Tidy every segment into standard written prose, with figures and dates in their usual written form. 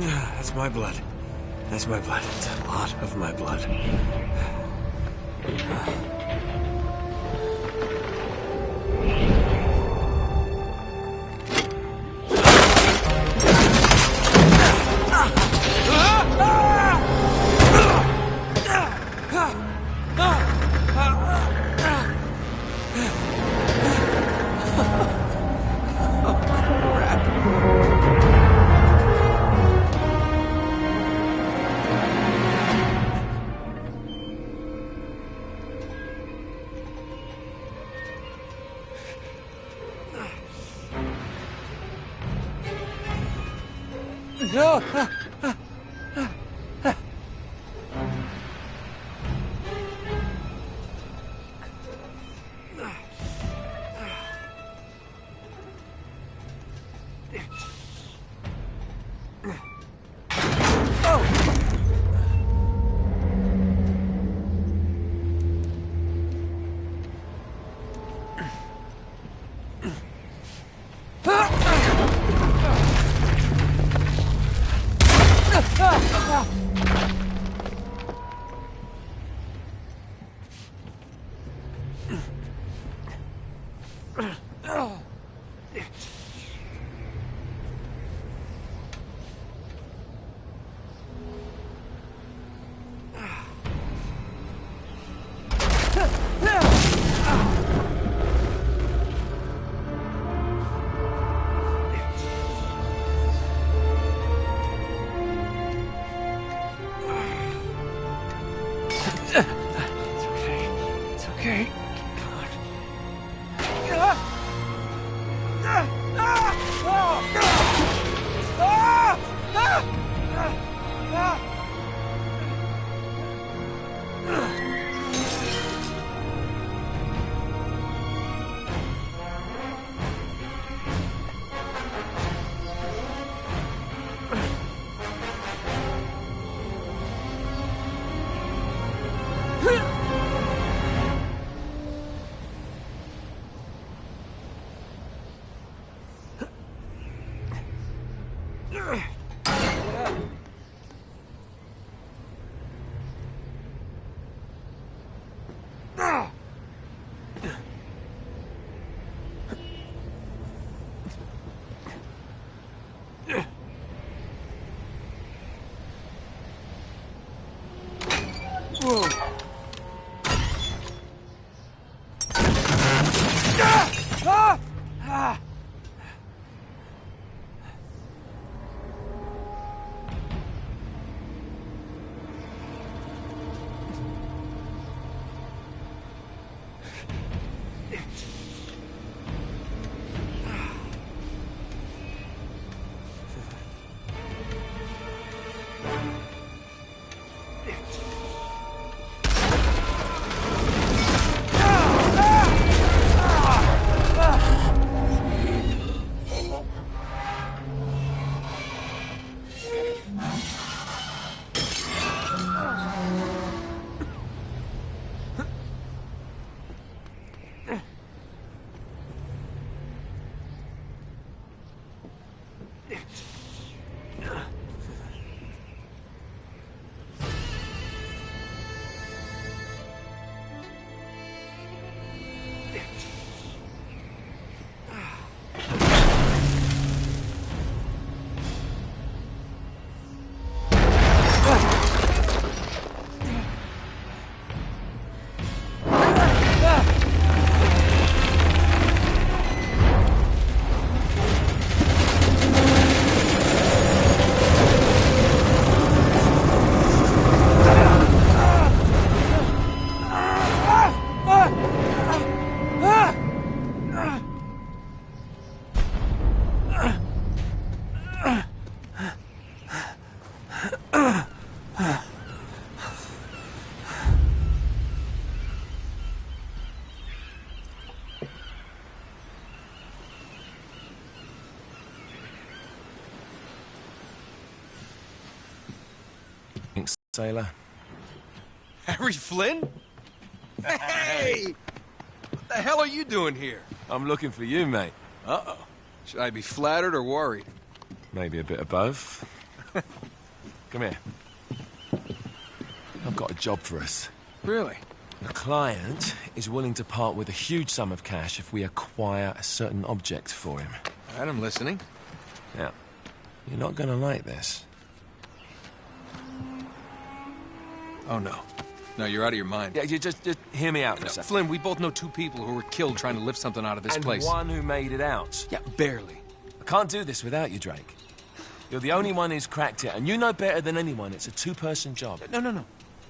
That's my blood. That's my blood. It's a lot of my blood. No! Whoa. Thanks, sailor. Harry Flynn? Hey! What the hell are you doing here? I'm looking for you, mate. Uh-oh. Should I be flattered or worried? Maybe a bit of both. Come here. I've got a job for us. Really? The client is willing to part with a huge sum of cash if we acquire a certain object for him. All right, I'm listening. Now, you're not gonna like this. Oh, no. No, you're out of your mind. Yeah, you just hear me out for a second. Flynn, we both know two people who were killed trying to lift something out of this And place. one who made it out. Yeah, barely. I can't do this without you, Drake. You're the only one who's cracked it, and you know better than anyone it's a two-person job. No.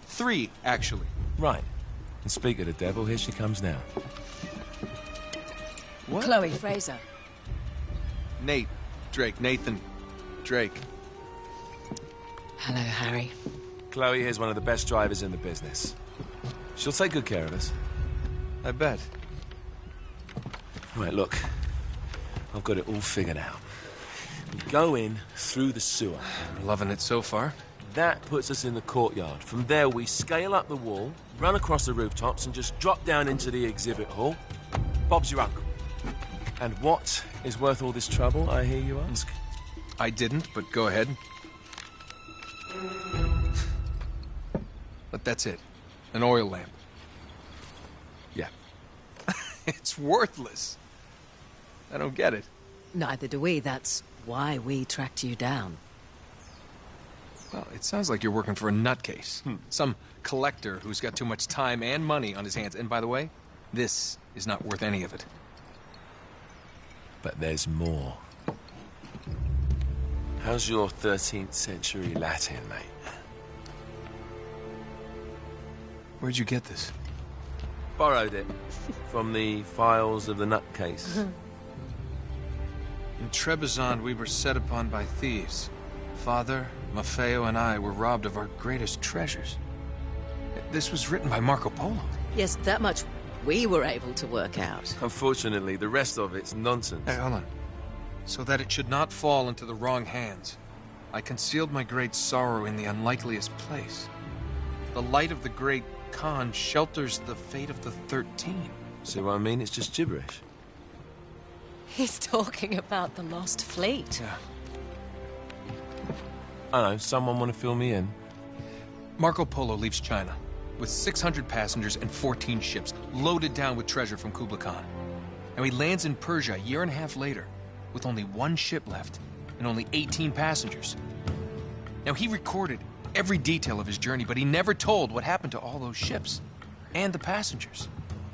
3, actually. Right. And speak of the devil, here she comes now. What? Chloe Fraser. Nate. Drake. Nathan. Drake. Hello, Harry. Chloe is one of the best drivers in the business. She'll take good care of us. I bet. Right, look. I've got it all figured out. We go in through the sewer. I'm loving it so far. That puts us in the courtyard. From there, we scale up the wall, run across the rooftops, and just drop down into the exhibit hall. Bob's your uncle. And what is worth all this trouble, I hear you ask? I didn't, but go ahead. But that's it. An oil lamp. Yeah. It's worthless. I don't get it. Neither do we. That's why we tracked you down. Well, it sounds like you're working for a nutcase. Some collector who's got too much time and money on his hands. And by the way, this is not worth any of it. But there's more. How's your 13th century Latin, mate? Where'd you get this? Borrowed it from the files of the nutcase. In Trebizond, we were set upon by thieves. Father, Maffeo, and I were robbed of our greatest treasures. This was written by Marco Polo. Yes, that much we were able to work out. Unfortunately, the rest of it's nonsense. Hey, hold on. So that it should not fall into the wrong hands, I concealed my great sorrow in the unlikeliest place. The light of the great Khan shelters the fate of the 13. See what I mean? It's just gibberish. He's talking about the lost fleet. Yeah. I know, someone want to fill me in? Marco Polo leaves China with 600 passengers and 14 ships, loaded down with treasure from Kublai Khan. And he lands in Persia a year and a half later, with only 1 ship left and only 18 passengers. Now, he recorded every detail of his journey, but he never told what happened to all those ships and the passengers.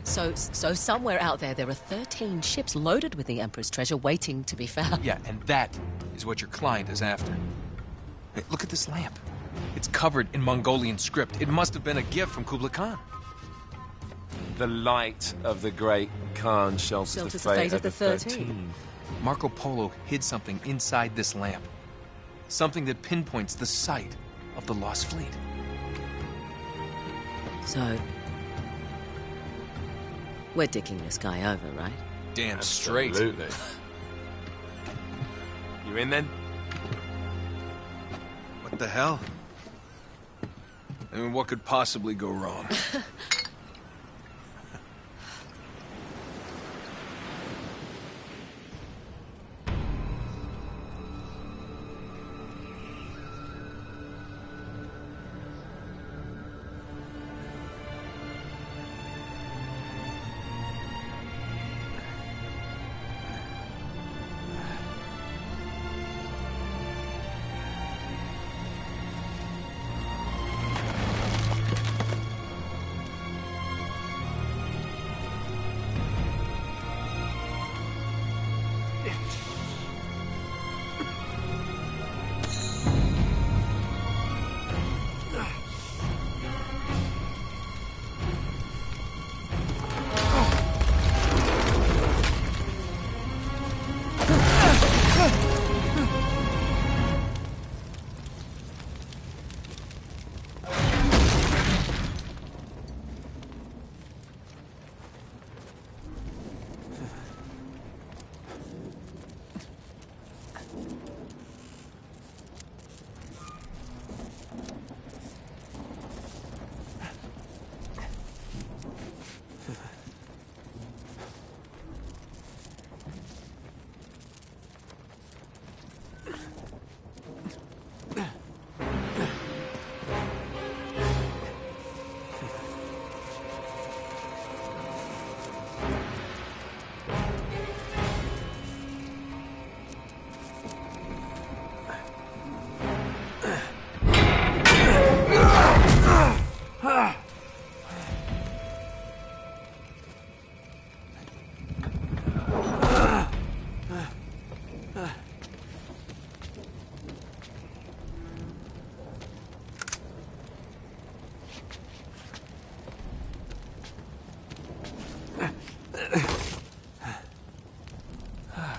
So somewhere out there are 13 ships loaded with the Emperor's treasure waiting to be found. Yeah, and that is what your client is after. Hey, look at this lamp. It's covered in Mongolian script. It must have been a gift from Kublai Khan. The light of the great Khan shelters the fate of the 13. Marco Polo hid something inside this lamp. Something that pinpoints the site of the lost fleet. So, we're dicking this guy over, right? Damn straight. Absolutely. You in then? What the hell? I mean, what could possibly go wrong?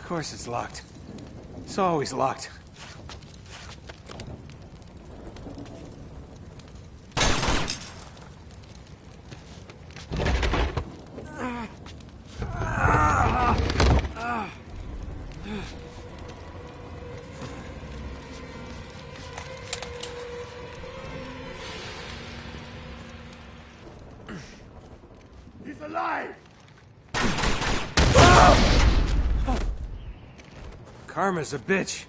course it's locked. It's always locked. He's alive! Karma's a bitch.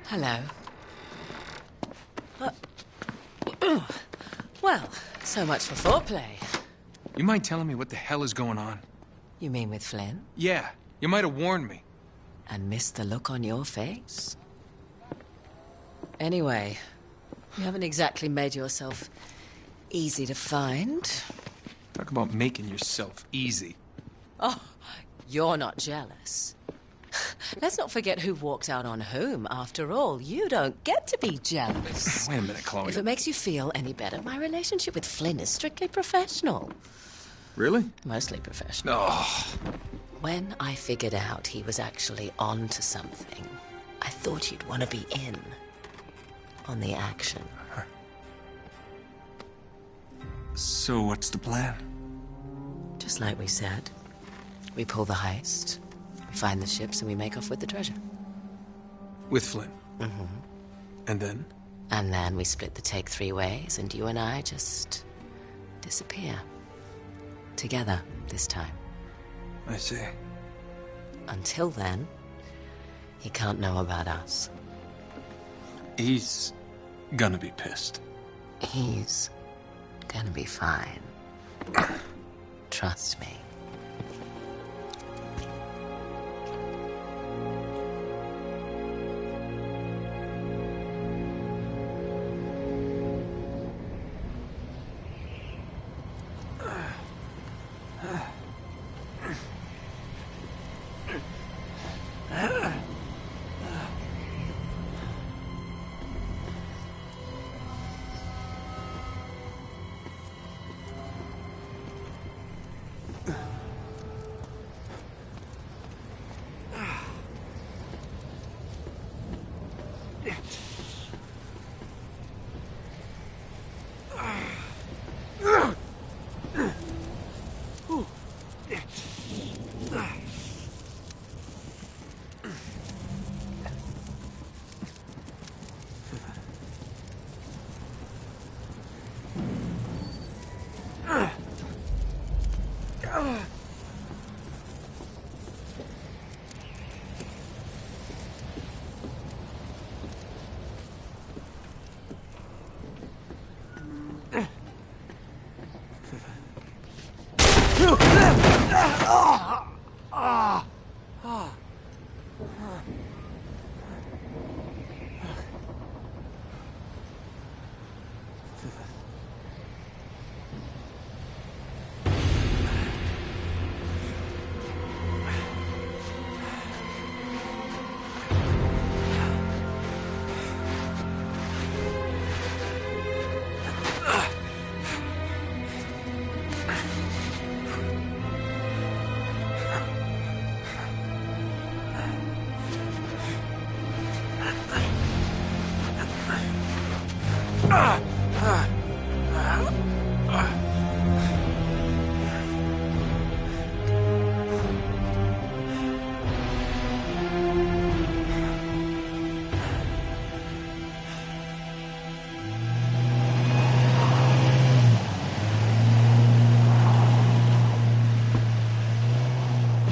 Hello. Well, so much for foreplay. You mind telling me what the hell is going on? You mean with Flynn? Yeah, you might have warned me. And missed the look on your face? Anyway, you haven't exactly made yourself easy to find. Talk about making yourself easy. Oh, you're not jealous. Let's not forget who walked out on whom. After all, you don't get to be jealous. Wait a minute, Chloe. If it makes you feel any better, my relationship with Flynn is strictly professional. Really? Mostly professional. Oh. When I figured out he was actually on to something, I thought you'd want to be in on the action. So what's the plan? Just like we said. We pull the heist, we find the ships, and we make off with the treasure. With Flynn? Mm-hmm. And then? And then we split the take 3 ways, and you and I just disappear. Together, this time. I see. Until then, he can't know about us. He's gonna be pissed. He's gonna be fine. Trust me.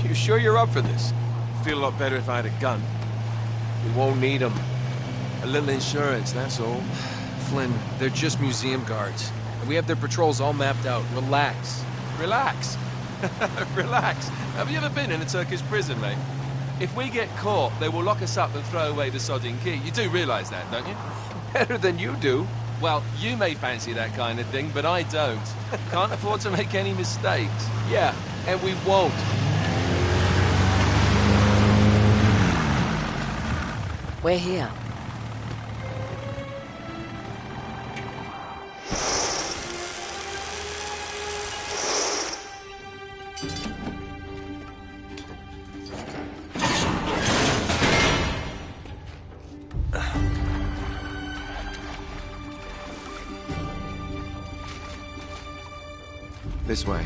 You sure you're up for this? Feel a lot better if I had a gun. We won't need them. A little insurance, that's all. Flynn, they're just museum guards. And we have their patrols all mapped out. Relax. Relax. Relax. Have you ever been in a Turkish prison, mate? If we get caught, they will lock us up and throw away the sodding key. You do realise that, don't you? Better than you do. Well, you may fancy that kind of thing, but I don't. Can't afford to make any mistakes. Yeah, and we won't. We're here. This way.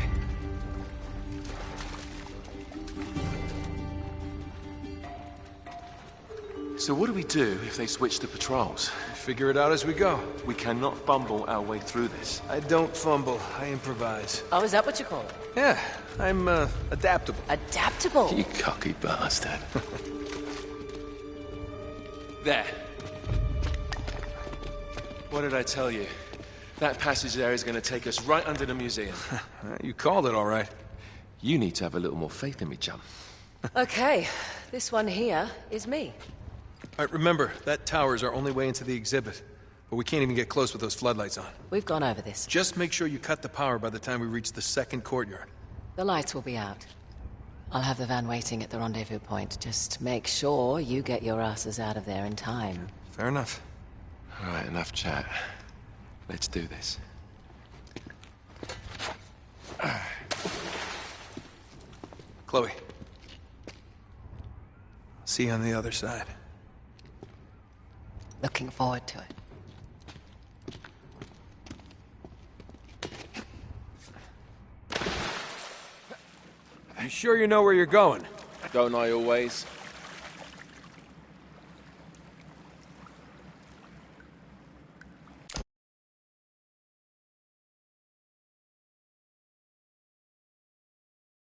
So what do we do if they switch the patrols? Figure it out as we go. We cannot fumble our way through this. I don't fumble, I improvise. Oh, is that what you call it? Yeah, I'm, adaptable. Adaptable. You cocky bastard. There. What did I tell you? That passage there is going to take us right under the museum. You called it all right. You need to have a little more faith in me, chum. Okay, this one here is me. All right, remember, that tower is our only way into the exhibit. But we can't even get close with those floodlights on. We've gone over this. Just make sure you cut the power by the time we reach the second courtyard. The lights will be out. I'll have the van waiting at the rendezvous point. Just make sure you get your asses out of there in time. Fair enough. All right, enough chat. Let's do this. Chloe. See you on the other side. Looking forward to it. You sure you know where you're going? Don't I always?